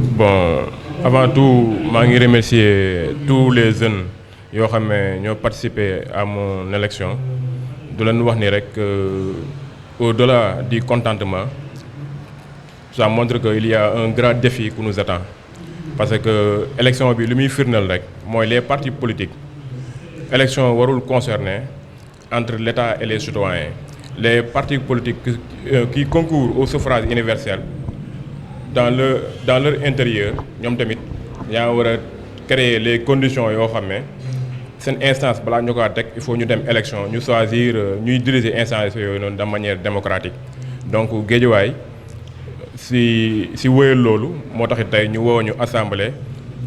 Bon, avant tout, je voudrais remercier tous les jeunes qui ont participé à mon élection. De la nouvelle au-delà du contentement, ça montre qu'il y a un grand défi qui nous attend. Parce que l'élection, les partis politiques, l'élection warul concerner entre l'État et les citoyens. Les partis politiques qui concourent au suffrage universel, dans leur intérieur, ils ont créer les conditions c'est une instance il faut ñu dem élection ñu choisir ñuy diriger instance de manière démocratique donc Guédiawaye si wéyal loolu moo taxit tey ñu woo ñu assemblée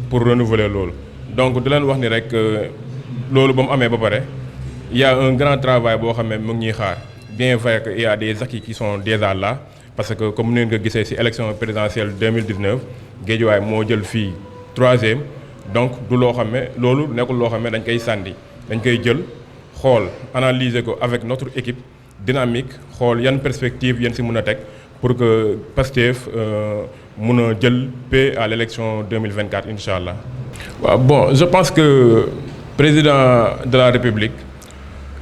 pour renouveler loolu donc di leen wax ni rek loolu ba mu amee ba pare il y a un grand travail boo xam ne mu ngi ñuy xaar bien vrai que il y a des acquis qui sont déjà là parce que comme ni nga gisee ci élection présidentielle 2019 Guédiawaye moo jël fii 3e donc du loo xam ne loolu nekkul loo xam ne dañ koy sànni dañ koy jël xool analyser ko avec notre équipe dynamique xool yan perspective yan ci mën a teg pour que Pastef mën a jël paix à l'élection 2024 incha allah. waaw bon je pense que président de la République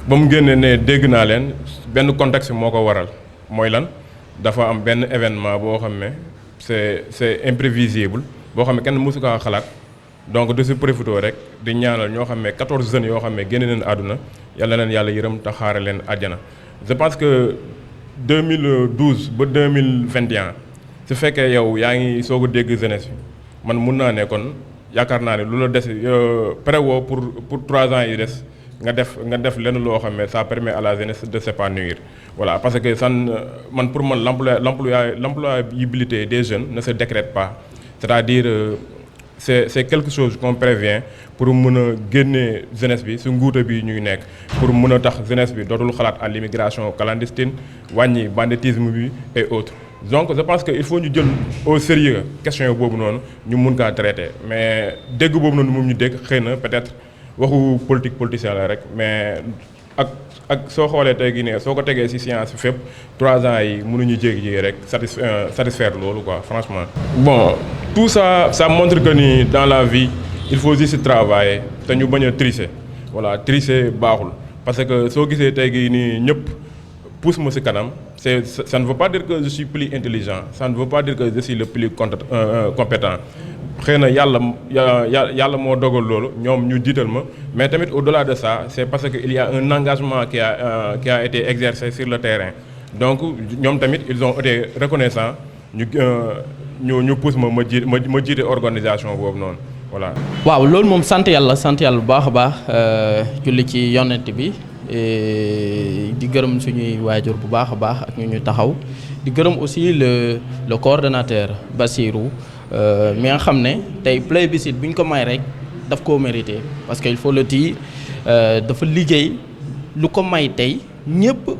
ba mu génnee ne dégg naa leen benn contexte moo ko waral mooy lan dafa am benn événement boo xam ne c'est imprévisible boo xam ne kenn mësu kaa xalaat. donc de si profité rek di ñaanal ñoo xam ne 14 jeunes yoo xam ne génne nañ àdduna yàlla leen yàlla yërëm te xaare leen àjjana je pense que 2012 ba 2021 su fekkee yow yaa ngi soog a dégg jeunesse bi man mun naa ne kon yaakaar naa ne lu la des préwoo pour 3 ans yi des nga def lenn loo xam ne ça permet à la jeunesse de s'épanouir voilà parce que man pour man l'employabilité des jeunes ne se décrète pas c'est-à-dire c'est quelque chose qu'on prévient pour mën a génne jeunesse bi su nguute bi ñuy nekk pour mën a tax jeunesse bi dootul xalaat à l'immigration clandestine wàññi banditisme bi et autres donc je pense que il faut ñu jël au sérieux question boobu noonu ñu mun kaa traiter mais dégg boobu noonu moom ñu dégg xëy na peut-être waxu politicien la rek mais ak soo xoolee tey gi ne soo ko tegee ci science bi fépp 3 ans yi mënuñu jéggi rek satisfaire loolu quoi franchement. bon tout ça montre que ni dans la vie il faut juste travailler te ñu bañ a tricher voilà tricher baaxul parce que soo gisee tey gi nii ñëpp pousse ma ci kanam ça ne veut pas dire que je suis plus intelligent ça ne veut pas dire que je suis le plus compétent. xëy na yàlla moo dogal loolu ñoom ñu jiital ma mais tamit au-delà de ça c'est parce que il y a un engagement qui a été exercé sur le terrain donc ñoom tamit ils ont été reconnaissants ñu pousse ma jiite organisation boobu noonu voilà. waaw loolu moom sant yàlla bu baax a baax julli ci yonent bi di gërëm suñuy waajur bu baax a baax ak ñu taxaw di gërëm aussi le coordonnateur Bassirou. mi nga xam ne tey plébiscite bu ñu ko may rek daf koo mérité parce que il faut le dire dafa liggéey lu ko may tey ñëpp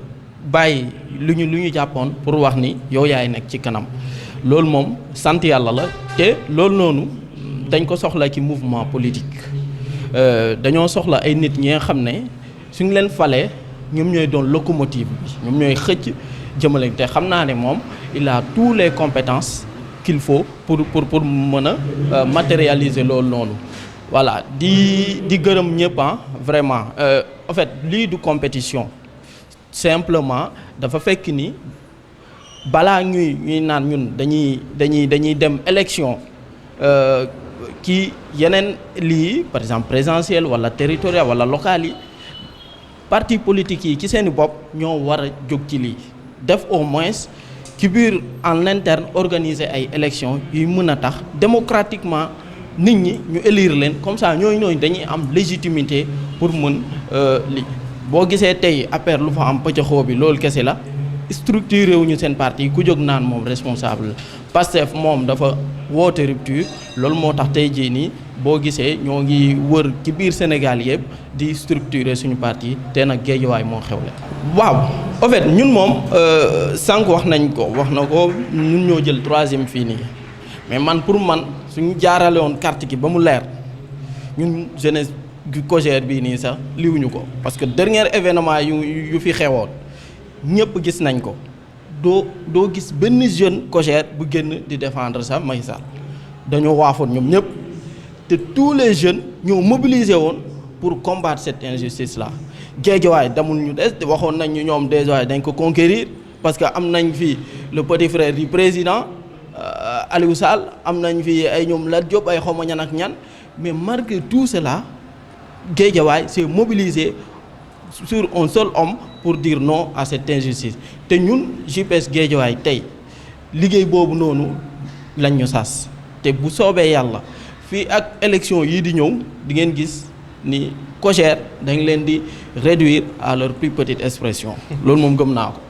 bàyyi lu ñu jàppoon pour wax ni yow yaay nekk ci kanam loolu moom sant yàlla la te loolu noonu dañ ko soxla ci mouvement politique dañoo soxla ay nit ñi nga xam ne suñ leen falee ñoom ñooy doon locomotive bi ñoom ñooy xëcc jëmale te xam naa ne moom il a tous les compétences qu'il faut pour mën a matérialiser loolu noonu voilà di gërëm ñëpp vraiment en fait lii du compétition simplement dafa fekk ni balaa ñuy naan ñun dañuy dem élection ci yeneen lii par exemple présidentielle wala territoriale wala locale yi parti politique yi ci seeni bopp ñoo war a jóg ci lii def au moins ci biir en interne organiser ay élections yuy mën a tax démocratiquement nit ñi ñu élire leen comme ça ñooñu dañuy am légitimité pour mën li boo gisee tey affaire lu fa am pëccëxoo bi loolu kese la structuré wuñu seen parti ku jóg naan moom responsable Pastef moom dafa woote rupture loolu moo tax tey jii nii boo gisee ñoo ngi wër ci biir Sénégal yëpp di structurer suñu parti te nag Guédiawaye moo xewle. waaw en fait ñun moom sànq wax na ko ñun ñoo jël 3e fii nii mais man pour man suñu jaarale woon carte gi ba mu leer ñun jeunesse du COJER bii nii sax liwuñu ko parce que dernier événement yu fi xewoon ñëpp gis nañ ko doo gis benn jeune COJER bu génn di défendre sax Macky Sall dañoo waafoon ñoom ñëpp te tous les jeunes ñoo mobilisé woon pour combattre cette injustice là. Guédiawaye damul ñu des waxoon nañ ñu ñoom déjà dañ ko conquérir parce que am nañ fi le petit frère du président Aliou Sall am nañ fi ay ñoom Lat Diop ay xawma ñan ak ñan mais malgré tout cela Guédiawaye s'est mobilisé sur un seul homme pour dire non à cette injustice te ñun JPS Guédiawaye tey liggéey boobu noonu lañ ñu sas te bu soobee yàlla fii ak élection yii di ñëw di ngeen gis ni COJER dañ leen di réduire à leur plus petite expression loolu moom gëm naa ko.